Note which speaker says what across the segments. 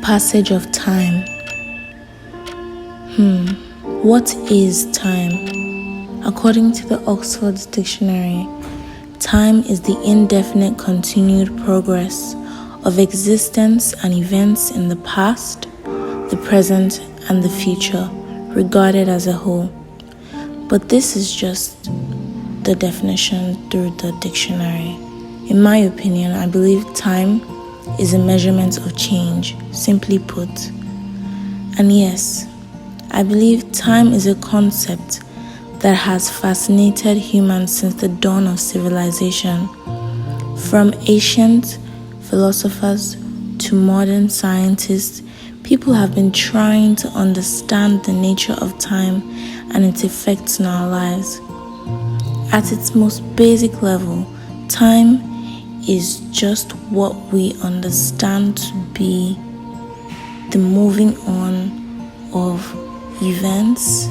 Speaker 1: passage of time. What is time? According to the Oxford Dictionary, time is the indefinite continued progress of existence and events in the past, the present, and the future, regarded as a whole. But this is just the definition through the dictionary. In my opinion, I believe time is a measurement of change, simply put. And yes, I believe time is a concept that has fascinated humans since the dawn of civilization. From ancient philosophers to modern scientists, people have been trying to understand the nature of time and its effects in our lives. At its most basic level, time is just what we understand to be the moving on of events,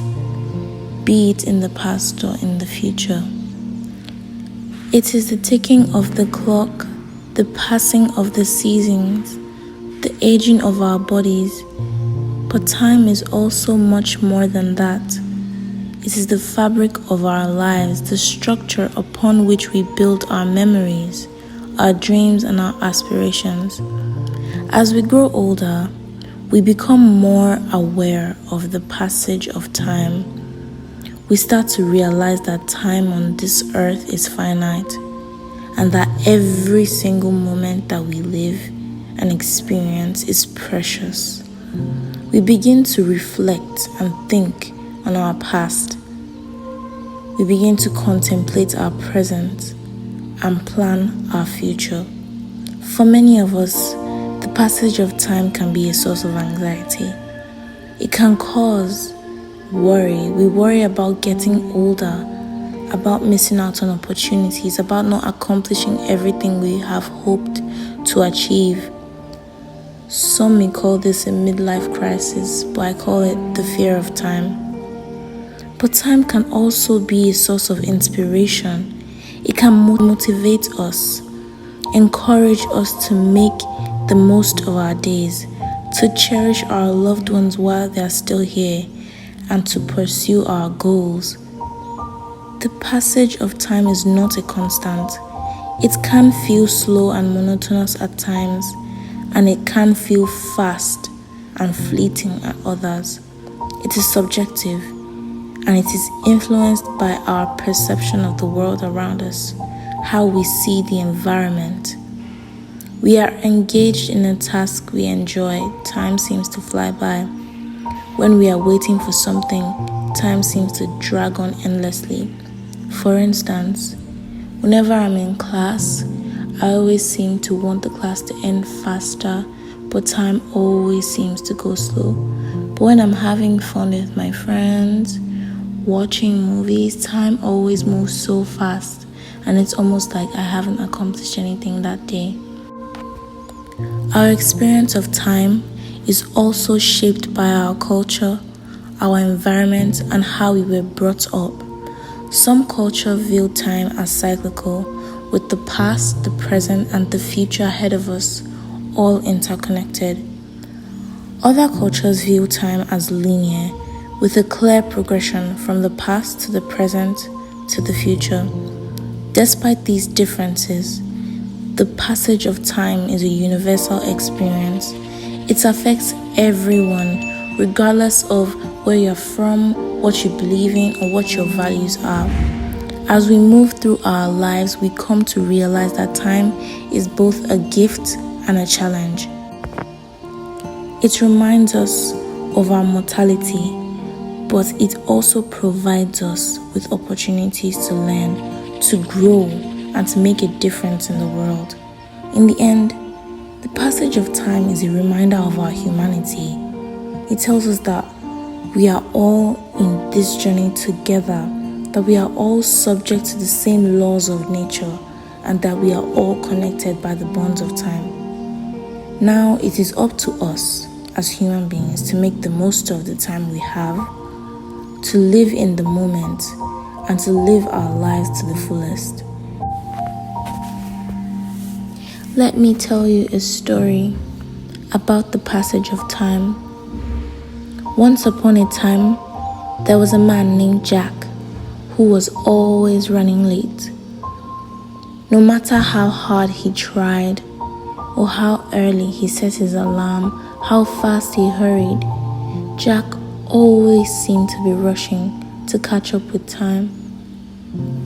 Speaker 1: be it in the past or in the future. It is the ticking of the clock, the passing of the seasons, the aging of our bodies. But time is also much more than that. It is the fabric of our lives, the structure upon which we build our memories, our dreams, and our aspirations. As we grow older, we become more aware of the passage of time. We start to realize that time on this earth is finite, and that every single moment that we live and experience is precious. We begin to reflect and think on our past. We begin to contemplate our present and plan our future. For many of us, the passage of time can be a source of anxiety. It can cause worry. We worry about getting older, about missing out on opportunities, about not accomplishing everything we have hoped to achieve. Some may call this a midlife crisis, but I call it the fear of time. But time can also be a source of inspiration. It can motivate us, encourage us to make the most of our days, to cherish our loved ones while they are still here, and to pursue our goals. The passage of time is not a constant. It can feel slow and monotonous at times, and it can feel fast and fleeting at others. It is subjective, and it is influenced by our perception of the world around us, how we see the environment. We are engaged in a task we enjoy. Time seems to fly by. When we are waiting for something, time seems to drag on endlessly. For instance, whenever I'm in class, I always seem to want the class to end faster, but time always seems to go slow. But when I'm having fun with my friends, watching movies, time always moves so fast, and it's almost like I haven't accomplished anything that day. Our experience of time is also shaped by our culture, our environment, and how we were brought up. Some culture view time as cyclical, with the past, the present, and the future ahead of us, all interconnected. Other cultures view time as linear, with a clear progression from the past to the present to the future. Despite these differences, the passage of time is a universal experience. It affects everyone, regardless of where you're from, what you believe in, or what your values are. As we move through our lives, we come to realize that time is both a gift and a challenge. It reminds us of our mortality, but it also provides us with opportunities to learn, to grow, and to make a difference in the world. In the end, the passage of time is a reminder of our humanity. It tells us that we are all in this journey together, that we are all subject to the same laws of nature, and that we are all connected by the bonds of time. Now it is up to us as human beings to make the most of the time we have, to live in the moment, and to live our lives to the fullest. Let me tell you a story. about the passage of time. Once upon a time, there was a man named Jack who was always running late. No matter how hard he tried or how early he set his alarm, how fast he hurried, Jack always seemed to be rushing to catch up with time.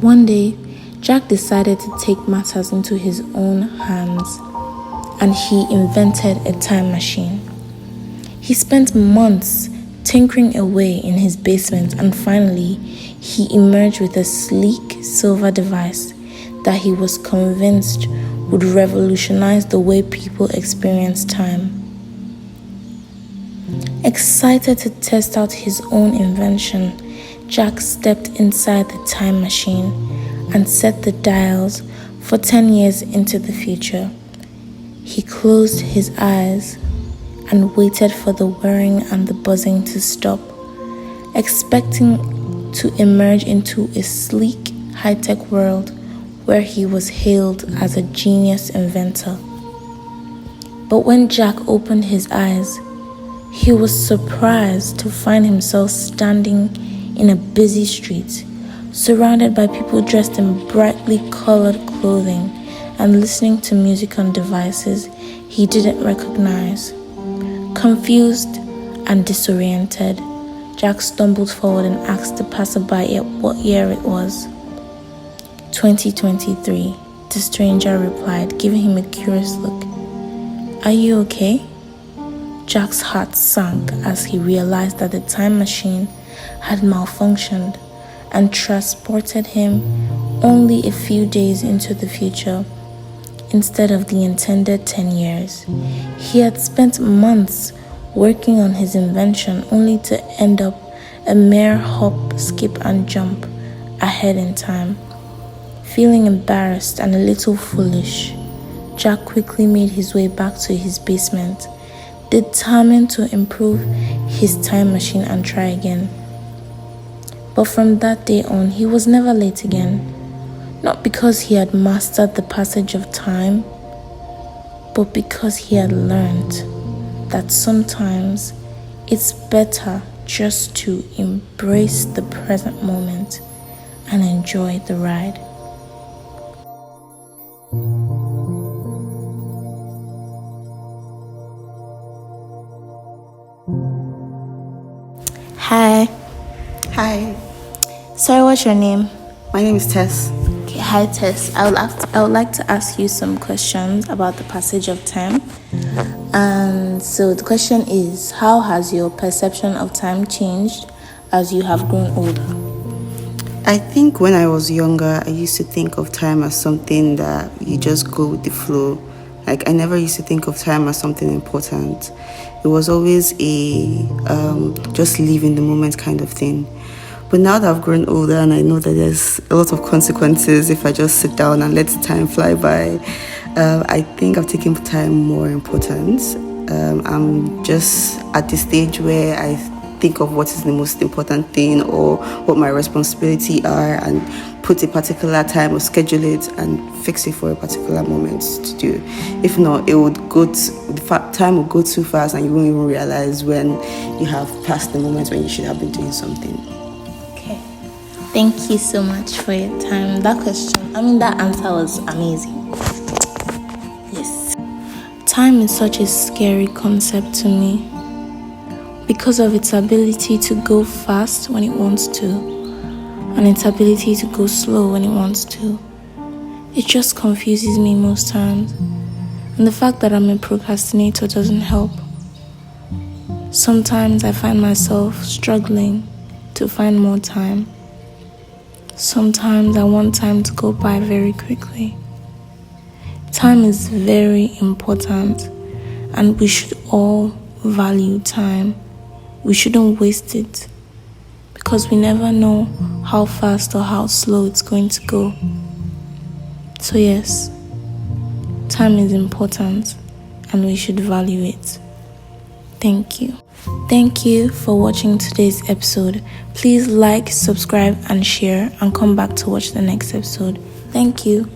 Speaker 1: One day, Jack decided to take matters into his own hands, and he invented a time machine. He spent months tinkering away in his basement, and finally, he emerged with a sleek silver device that he was convinced would revolutionize the way people experience time. Excited to test out his own invention, Jack stepped inside the time machine and set the dials for 10 years into the future. He closed his eyes and waited for the whirring and the buzzing to stop, expecting to emerge into a sleek, high-tech world where he was hailed as a genius inventor. But when Jack opened his eyes, he was surprised to find himself standing in a busy street, surrounded by people dressed in brightly colored clothing and listening to music on devices he didn't recognize. Confused and disoriented, Jack stumbled forward and asked the passerby what year it was. 2023, the stranger replied, giving him a curious look. Are you okay? Jack's heart sank as he realized that the time machine had malfunctioned and transported him only a few days into the future instead of the intended 10 years. He had spent months working on his invention only to end up a mere hop, skip, and jump ahead in time. Feeling embarrassed and a little foolish, Jack quickly made his way back to his basement, determined to improve his time machine and try again. But from that day on, he was never late again. Not because he had mastered the passage of time, but because he had learned that sometimes it's better just to embrace the present moment and enjoy the ride. Hi.
Speaker 2: Hi.
Speaker 1: Sorry, what's your name?
Speaker 2: My name is Tess.
Speaker 1: Okay, hi Tess. I would like to ask you some questions about the passage of time. And so the question is, how has your perception of time changed as you have grown older?
Speaker 2: I think when I was younger, I used to think of time as something that you just go with the flow. Like, I never used to think of time as something important. It was always a just live in the moment kind of thing. But now that I've grown older and I know that there's a lot of consequences if I just sit down and let time fly by, I think I've taken time more important. I'm just at the stage where I think of what is the most important thing or what my responsibility are and put a particular time or schedule it and fix it for a particular moment to do. If not, time will go too fast and you won't even realize when you have passed the moment when you should have been doing something.
Speaker 1: Okay. Thank you so much for your time. That answer was amazing. Yes. Time is such a scary concept to me because of its ability to go fast when it wants to and its ability to go slow when it wants to. It just confuses me most times, and the fact that I'm a procrastinator doesn't help. Sometimes I find myself struggling to find more time. Sometimes I want time to go by very quickly. Time is very important, and we should all value time. We shouldn't waste it because we never know how fast or how slow it's going to go. So yes, time is important and we should value it. Thank you. Thank you for watching today's episode. Please like, subscribe, and share, and come back to watch the next episode. Thank you.